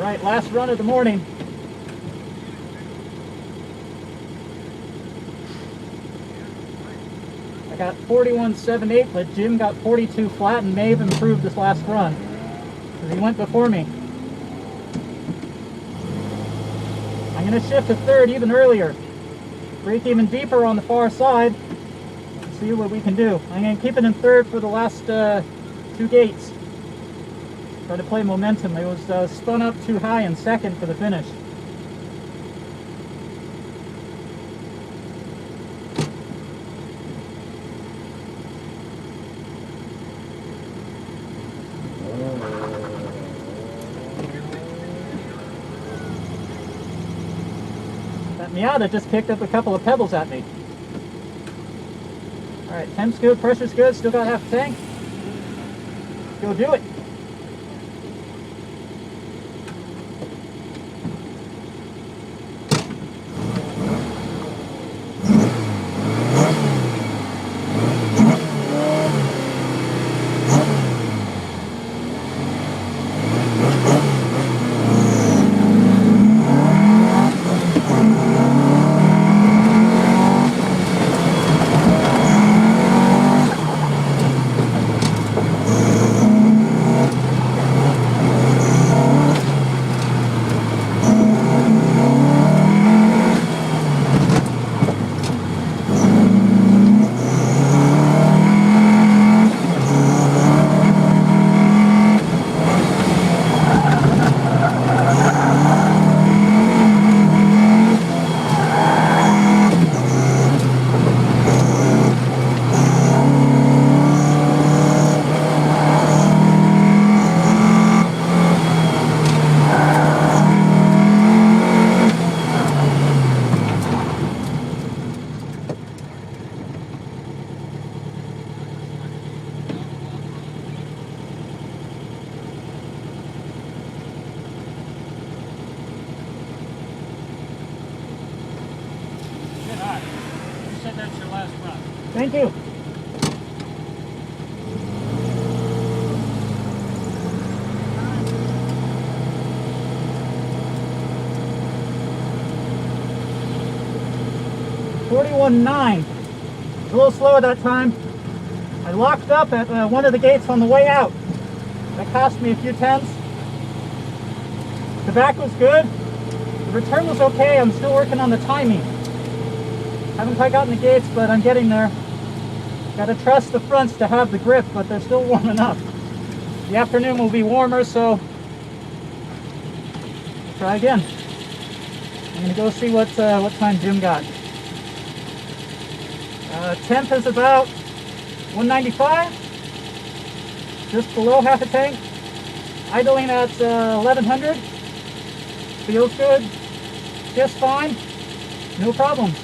Right, last run of the morning. I got 41.78, but Jim got 42 flat and may have improved this last run because he went before me. I'm going to shift to third even earlier. Brake even deeper on the far side. See what we can do. I'm going to keep it in third for the last 2 gates. Try to play momentum. It was spun up too high in second for the finish. That Miata just kicked up a couple of pebbles at me. Alright, temp's good, pressure's good, still got half a tank. Go do it. That's your last run. Thank you. $41.9. A little slower that time. I locked up at one of the gates on the way out. That cost me a few tenths. The back was good. The return was okay. I'm still working on the timing. Haven't quite gotten the gates, but I'm getting there. Gotta trust the fronts to have the grip, but they're still warm enough. The afternoon will be warmer, so we'll try again. I'm gonna go see what time Jim got. Temp is about 195, just below half a tank. Idling at 1100. Feels good, just fine, no problems.